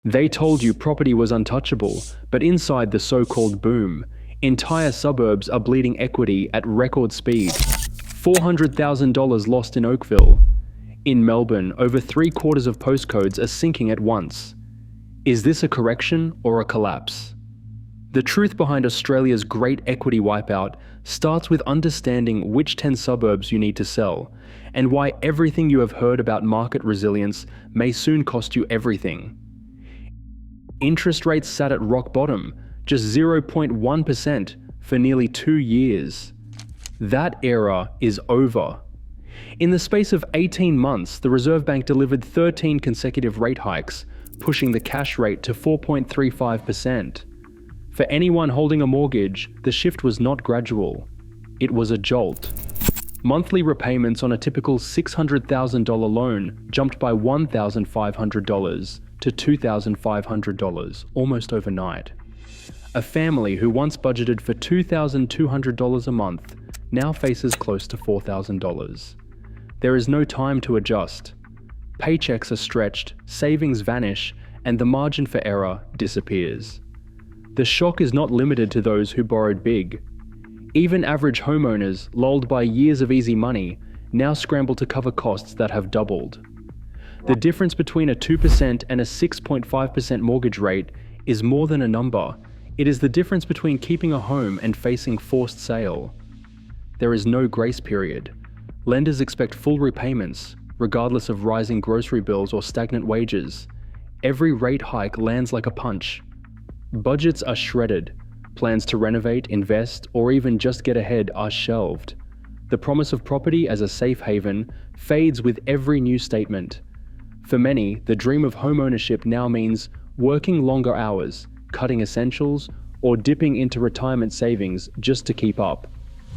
They told you property was untouchable, but inside the so-called boom, entire suburbs are bleeding equity at record speed. $400,000 lost in Oakville. In Melbourne, over 3/4 of postcodes are sinking at once. Is this a correction or a collapse? The truth behind Australia's great equity wipeout starts with understanding which 10 suburbs you need to sell, and why everything you have heard about market resilience may soon cost you everything. Interest rates sat at rock bottom, just 0.1% for nearly 2 years. That era is over. In the space of 18 months, the Reserve Bank delivered 13 consecutive rate hikes, pushing the cash rate to 4.35%. For anyone holding a mortgage, the shift was not gradual. It was a jolt. Monthly repayments on a typical $600,000 loan jumped by $1,500 to $2,500 almost overnight. A family who once budgeted for $2,200 a month now faces close to $4,000. There is no time to adjust. Paychecks are stretched, savings vanish, and the margin for error disappears. The shock is not limited to those who borrowed big. Even average homeowners, lulled by years of easy money, now scramble to cover costs that have doubled. The difference between a 2% and a 6.5% mortgage rate is more than a number. It is the difference between keeping a home and facing forced sale. There is no grace period. Lenders expect full repayments, regardless of rising grocery bills or stagnant wages. Every rate hike lands like a punch. Budgets are shredded. Plans to renovate, invest, or even just get ahead are shelved. The promise of property as a safe haven fades with every new statement. For many, the dream of homeownership now means working longer hours, cutting essentials, or dipping into retirement savings just to keep up.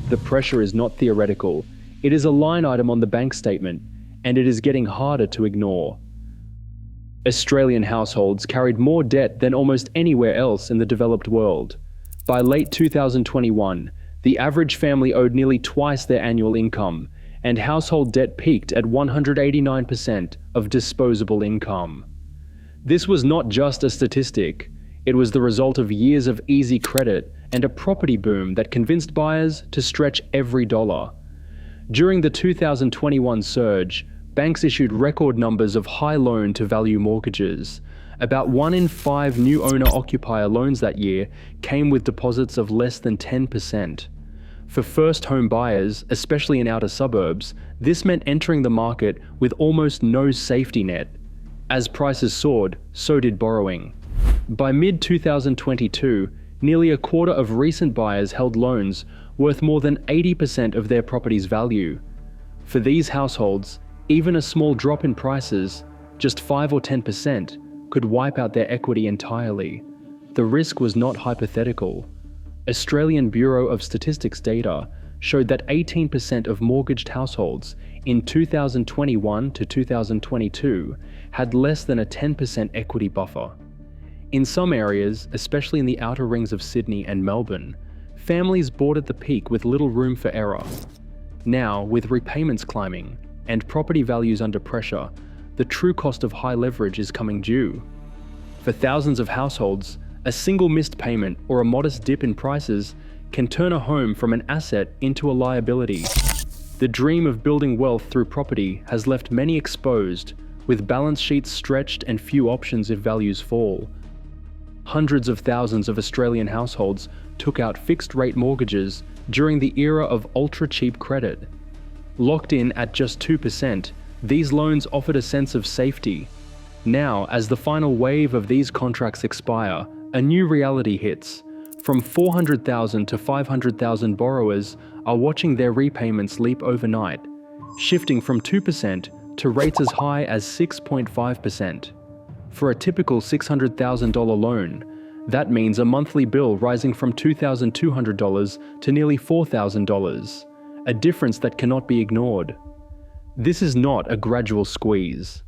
The pressure is not theoretical. It is a line item on the bank statement, and it is getting harder to ignore. Australian households carried more debt than almost anywhere else in the developed world. By late 2021, the average family owed nearly twice their annual income, and household debt peaked at 189% of disposable income. This was not just a statistic. It was the result of years of easy credit and a property boom that convinced buyers to stretch every dollar. During the 2021 surge, banks issued record numbers of high loan-to-value mortgages. About 1 in 5 new owner-occupier loans that year came with deposits of less than 10%. For first home buyers, especially in outer suburbs, this meant entering the market with almost no safety net. As prices soared, so did borrowing. By mid-2022, nearly a quarter of recent buyers held loans worth more than 80% of their property's value. For these households, even a small drop in prices, just 5 or 10%, could wipe out their equity entirely. The risk was not hypothetical. Australian Bureau of Statistics data showed that 18% of mortgaged households in 2021 to 2022 had less than a 10% equity buffer. In some areas, especially in the outer rings of Sydney and Melbourne, families bought at the peak with little room for error. Now, with repayments climbing and property values under pressure, the true cost of high leverage is coming due. For thousands of households, a single missed payment or a modest dip in prices can turn a home from an asset into a liability. The dream of building wealth through property has left many exposed, with balance sheets stretched and few options if values fall. Hundreds of thousands of Australian households took out fixed-rate mortgages during the era of ultra-cheap credit. Locked in at just 2%, these loans offered a sense of safety. Now, as the final wave of these contracts expire, a new reality hits. From 400,000 to 500,000 borrowers are watching their repayments leap overnight, shifting from 2% to rates as high as 6.5%. For a typical $600,000 loan, that means a monthly bill rising from $2,200 to nearly $4,000, a difference that cannot be ignored. This is not a gradual squeeze.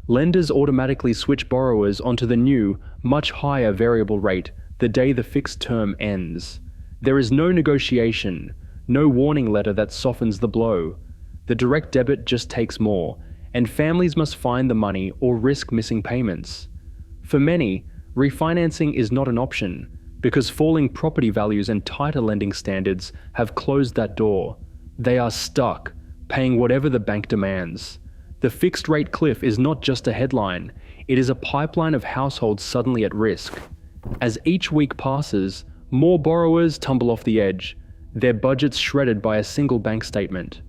Lenders automatically switch borrowers onto the new, much higher variable rate the day the fixed term ends. There is no negotiation, no warning letter that softens the blow. The direct debit just takes more, and families must find the money or risk missing payments. For many, refinancing is not an option because falling property values and tighter lending standards have closed that door. They are stuck, paying whatever the bank demands. The fixed rate cliff is not just a headline, it is a pipeline of households suddenly at risk. As each week passes, more borrowers tumble off the edge, their budgets shredded by a single bank statement.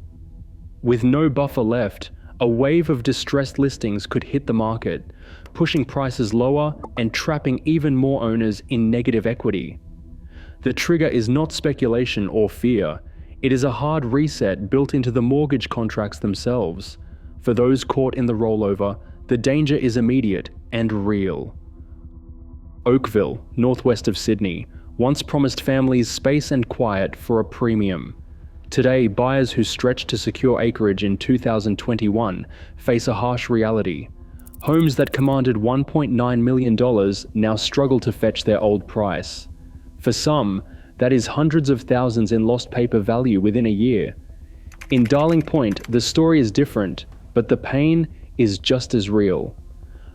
With no buffer left, a wave of distressed listings could hit the market, pushing prices lower and trapping even more owners in negative equity. The trigger is not speculation or fear, it is a hard reset built into the mortgage contracts themselves. For those caught in the rollover, the danger is immediate and real. Oakville, northwest of Sydney, once promised families space and quiet for a premium. Today, buyers who stretched to secure acreage in 2021 face a harsh reality. Homes that commanded $1.9 million now struggle to fetch their old price. For some, that is hundreds of thousands in lost paper value within a year. In Darling Point, the story is different, but the pain is just as real.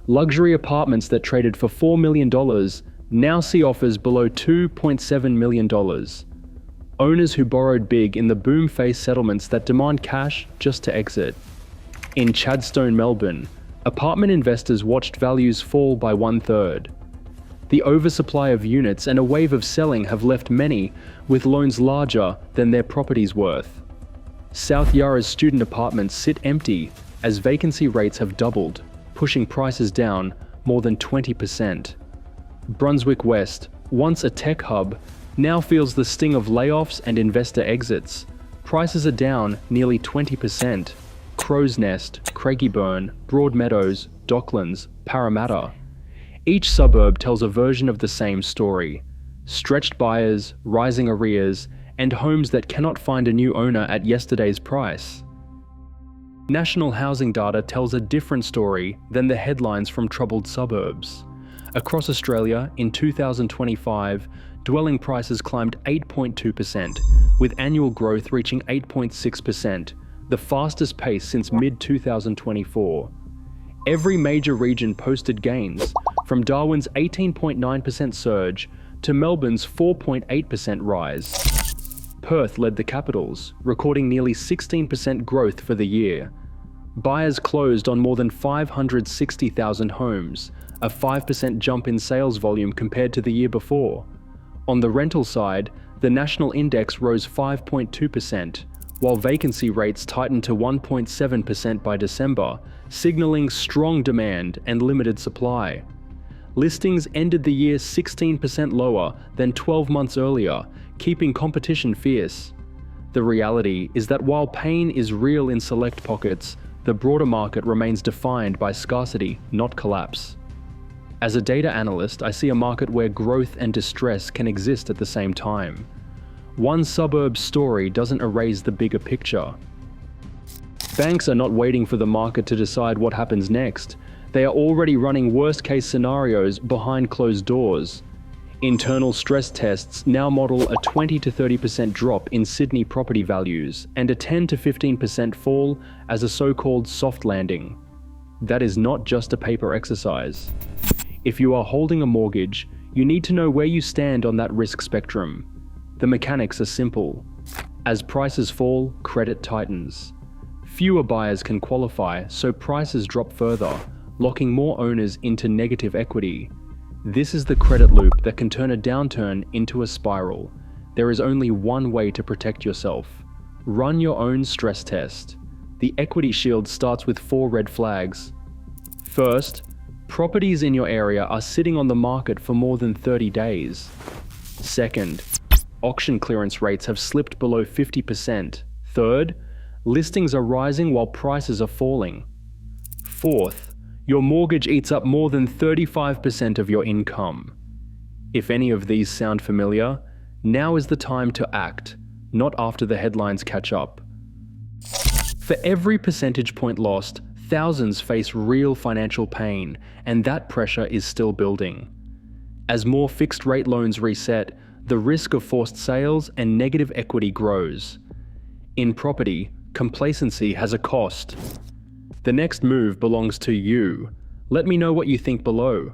Luxury apartments that traded for $4 million now see offers below $2.7 million. Owners who borrowed big in the boom-phase settlements that demand cash just to exit. In Chadstone, Melbourne, apartment investors watched values fall by 1/3. The oversupply of units and a wave of selling have left many with loans larger than their property's worth. South Yarra's student apartments sit empty as vacancy rates have doubled, pushing prices down more than 20%. Brunswick West, once a tech hub, now feels the sting of layoffs and investor exits. Prices are down nearly 20%. Crow's Nest, Craigieburn, Broadmeadows, Docklands, Parramatta. Each suburb tells a version of the same story. Stretched buyers, rising arrears, and homes that cannot find a new owner at yesterday's price. National housing data tells a different story than the headlines from troubled suburbs. Across Australia, in 2025, dwelling prices climbed 8.2%, with annual growth reaching 8.6%, the fastest pace since mid-2024. Every major region posted gains, from Darwin's 18.9% surge to Melbourne's 4.8% rise. Perth led the capitals, recording nearly 16% growth for the year. Buyers closed on more than 560,000 homes, a 5% jump in sales volume compared to the year before. On the rental side, the national index rose 5.2%, while vacancy rates tightened to 1.7% by December, signaling strong demand and limited supply. Listings ended the year 16% lower than 12 months earlier, keeping competition fierce. The reality is that while pain is real in select pockets, the broader market remains defined by scarcity, not collapse. As a data analyst, I see a market where growth and distress can exist at the same time. One suburb's story doesn't erase the bigger picture. Banks are not waiting for the market to decide what happens next. They are already running worst-case scenarios behind closed doors. Internal stress tests now model a 20 to 30% drop in Sydney property values and a 10 to 15% fall as a so-called soft landing. That is not just a paper exercise. If you are holding a mortgage, you need to know where you stand on that risk spectrum. The mechanics are simple. As prices fall, credit tightens. Fewer buyers can qualify, so prices drop further, locking more owners into negative equity. This is the credit loop that can turn a downturn into a spiral. There is only one way to protect yourself. Run your own stress test. The equity shield starts with 4 red flags. First, properties in your area are sitting on the market for more than 30 days. Second, auction clearance rates have slipped below 50%. Third, listings are rising while prices are falling. Fourth, your mortgage eats up more than 35% of your income. If any of these sound familiar, now is the time to act, not after the headlines catch up. For every percentage point lost, thousands face real financial pain, and that pressure is still building. As more fixed-rate loans reset, the risk of forced sales and negative equity grows. In property, complacency has a cost. The next move belongs to you. Let me know what you think below.